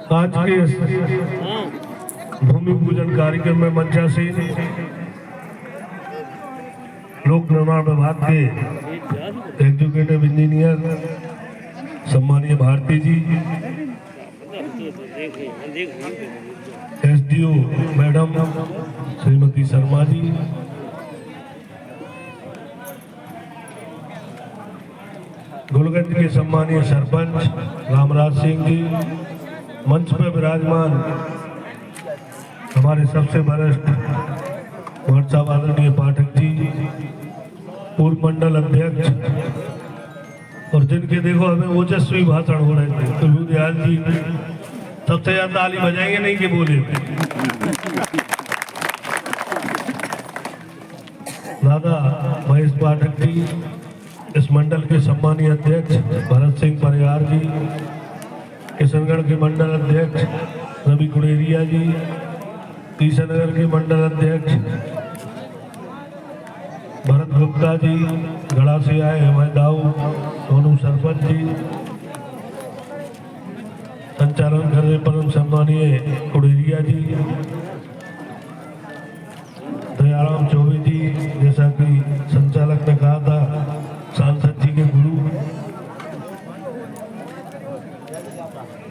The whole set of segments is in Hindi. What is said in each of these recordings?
आज के भूमि पूजन कार्यक्रम में मंचासी लोक निर्माण विभाग के एग्जीक्यूटिव इंजीनियर सम्मानीय भारती जी, एसडीओ मैडम श्रीमती शर्मा जी, गुलगंज के सम्मानीय सरपंच रामराज सिंह जी, मंच पर विराजमान हमारे सबसे वरिष्ठ मोर्चा आदरणीय पाठक जी, पूर्व मंडल अध्यक्ष, और जिनके देखो हमें ओजस्वी भाषण हो रहे थे, तो लूधियाल जी सबसे ज्यादा ताली बजाएंगे नहीं कि बोले। दादा महेश पाठक जी, इस मंडल के सम्मानीय अध्यक्ष भरत सिंह परिहार जी, किशनगढ़ के मंडल अध्यक्ष रवि कुड़ेरिया जी, ईशानगर के मंडल अध्यक्ष भरत गुप्ता जी, गढ़ा से आए हमारे दाऊ सोनू सरपंच जी, संचालन कर रहे परम सम्मानीय कुड़ेरिया जी, दयाराम चौबे जी, जैसा कि संचालक ने कहा था सांसद जी के गुरु,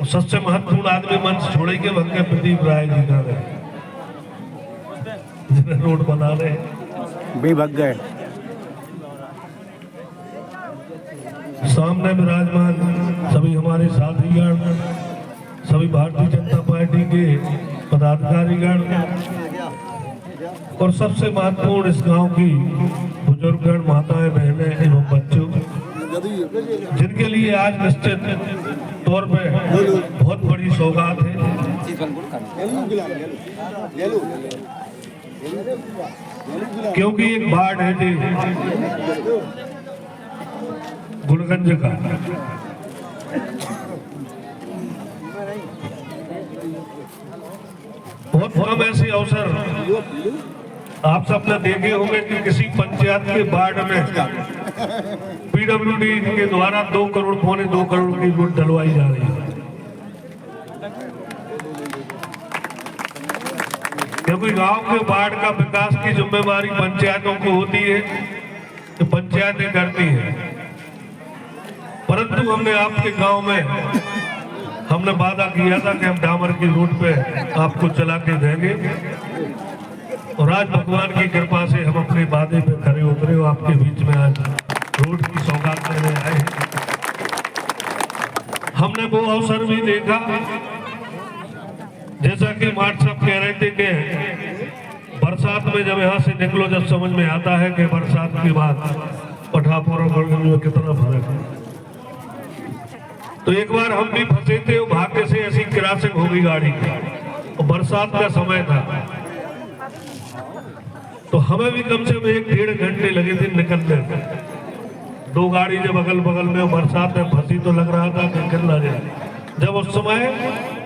सबसे महत्वपूर्ण आदमी मंच छोड़े के भंगे प्रदीप राय जी का जिन्हें रोड बना रहे भी भग गए। सामने विराजमान सभी हमारे साथीगण, सभी भारतीय जनता पार्टी के पदाधिकारीगण और सबसे महत्वपूर्ण इस गांव की बुजुर्गगण, माताएं, बहनें एवं बच्चों, जिनके लिए आज निश्चित तौर पे बहुत बड़ी सौगात है, क्योंकि एक बाढ़ है जी गुलगंज का। बहुत कम ऐसे अवसर आप सबने देखे होंगे कि किसी पंचायत के वार्ड में पीडब्ल्यूडी के द्वारा 2 करोड़ पौने 2 करोड़ की रोड डलवाई जा रही है, क्योंकि गांव के वार्ड का विकास की जिम्मेवारी पंचायतों को होती है, तो पंचायतें करती हैं। परंतु हमने आपके गांव में हमने वादा किया था कि हम डामर की रोड पे आपको चला के देंगे, और आज भगवान की कृपा से हम अपने वादे पे खड़े उतरे हो, आपके बीच में आज रोड की सौगात लेने आए। हमने वो अवसर भी देखा, जैसा कि मार्च साहब कह रहे थे कि बरसात में जब यहाँ से निकलो, जब समझ में आता है कि बरसात के बाद पठापुर और गुलगंज में कितना फर्क है। तो एक बार हम भी फंसे थे, भाग्य से ऐसी क्रॉसिंग हो गई गाड़ी, और बरसात का समय था, तो हमें भी कम से कम 1-1.5 घंटे लगे थे निकलने में। 2 गाड़ी जब अगल बगल में बरसात में फंसी तो लग रहा था कि गिर ना जाए, जब उस समय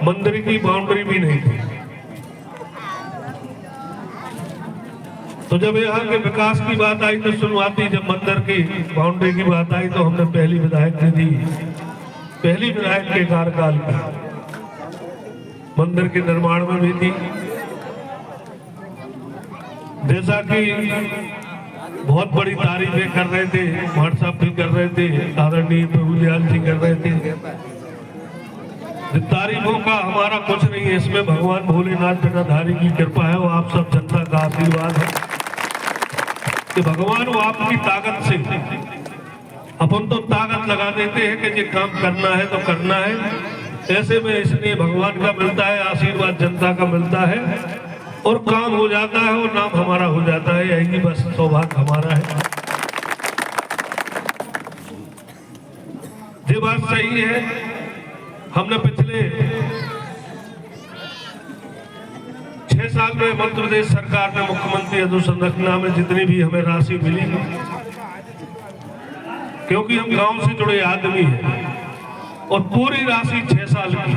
मंदिर की बाउंड्री भी नहीं थी। तो जब यहाँ के विकास की बात आई तो शुरुआती जब मंदिर की बाउंड्री की बात आई तो हमने पहली विधायक दी, पहली विधायक के कार्यकाल की मंदिर के निर्माण में भी थी। जैसा कि बहुत बड़ी तारीफें कर रहे थे, भाट साहब भी कर रहे थे, आदरणीय प्रभुदयाल जी कर रहे थे। तारीफों का हमारा कुछ नहीं है, इसमें भगवान भोलेनाथ जटाधारी की कृपा है, वो आप सब जनता का आशीर्वाद है कि भगवान वो आपकी ताकत से, अपन तो ताकत लगा देते हैं कि ये काम करना है तो करना है, ऐसे में इसलिए भगवान का मिलता है आशीर्वाद, जनता का मिलता है और काम हो जाता है और नाम हमारा हो जाता है, यही बस सौभाग्य हमारा है। ये बात सही है, हमने पिछले 6 साल में मध्य प्रदेश सरकार ने मुख्यमंत्री अधोसंरचना में जितनी भी हमें राशि मिली, क्योंकि हम गांव से जुड़े आदमी हैं, और पूरी राशि 6 साल की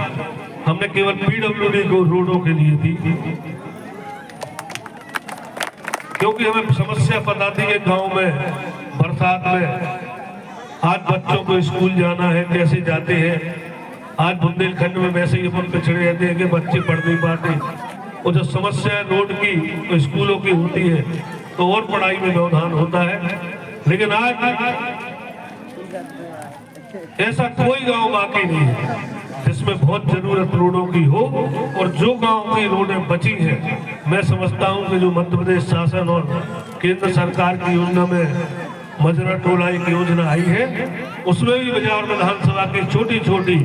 हमने केवल पीडब्ल्यूडी को रोडों के लिए दी, क्योंकि हमें समस्या पता थी कि गांव में बरसात में आज बच्चों को स्कूल जाना है, कैसे जाते हैं, आज बुंदेलखंड में वैसे ही अपन पिछड़े रहते हैं कि बच्चे पढ़ नहीं पाते, और जो समस्या रोड की तो स्कूलों की होती है तो और पढ़ाई में व्यवधान होता है। लेकिन आज ऐसा कोई गांव बाकी नहीं है जिसमें बहुत जरूरत रोडों की हो, और जो गांव की रोडें बची हैं, मैं समझता हूं कि जो मध्य प्रदेश शासन और केंद्र सरकार की योजना में मजरा टोला एक योजना आई है, उसमें भी बिजौर विधानसभा की छोटी छोटी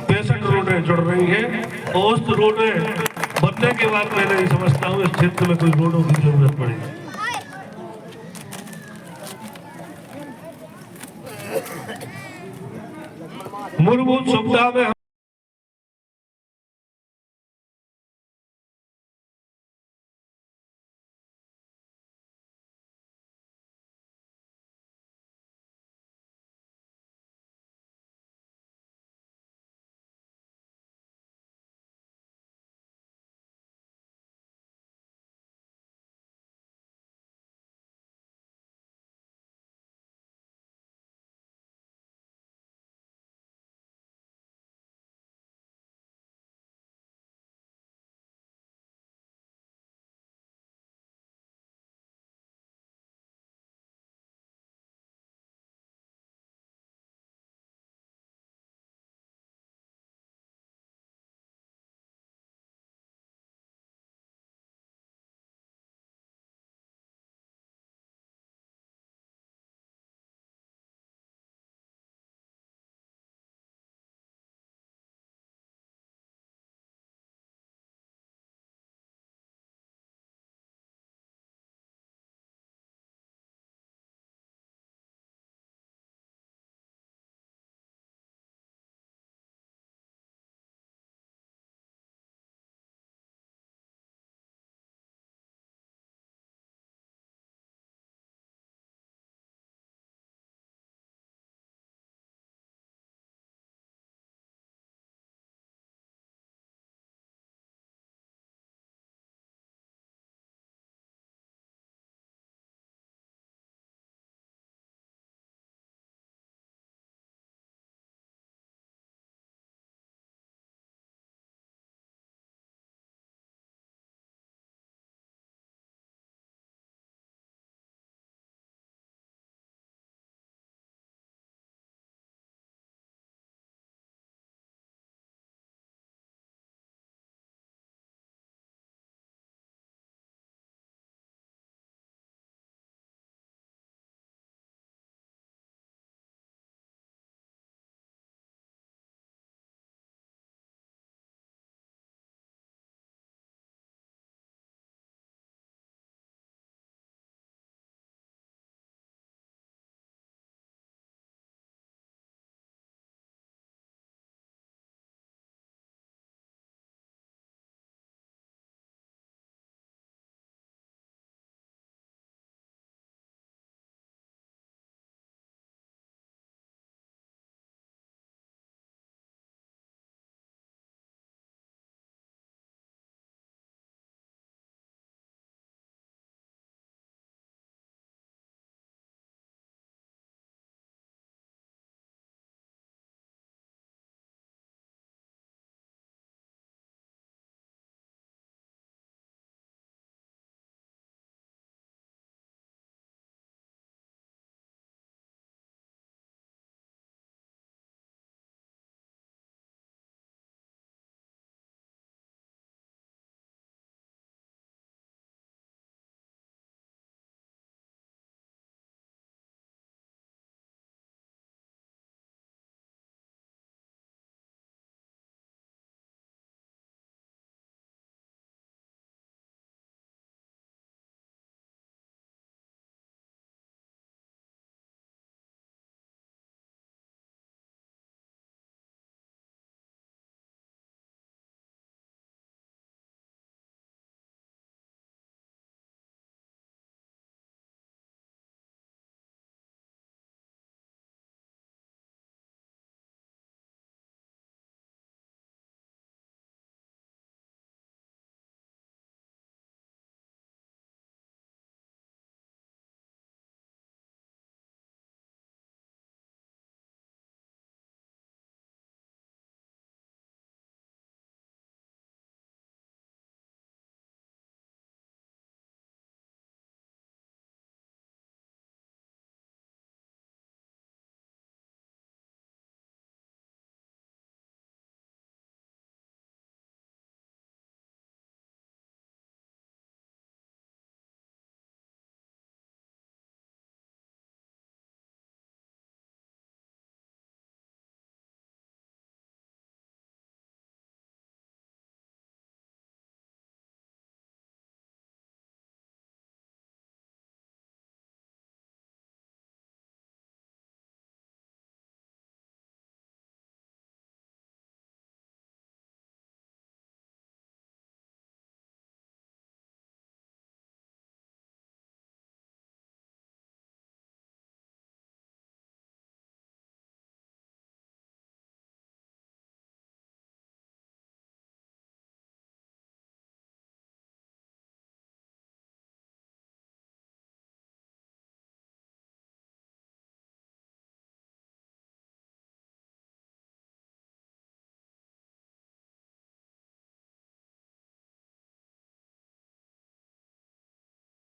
65 रोडें जुड़ रही हैं, और उस रोडें बनने के बाद मैं नहीं समझता हूँ इस क्षेत्र में कोई रोडों की जरूरत पड़ेगी। मूलभूत सुविधा में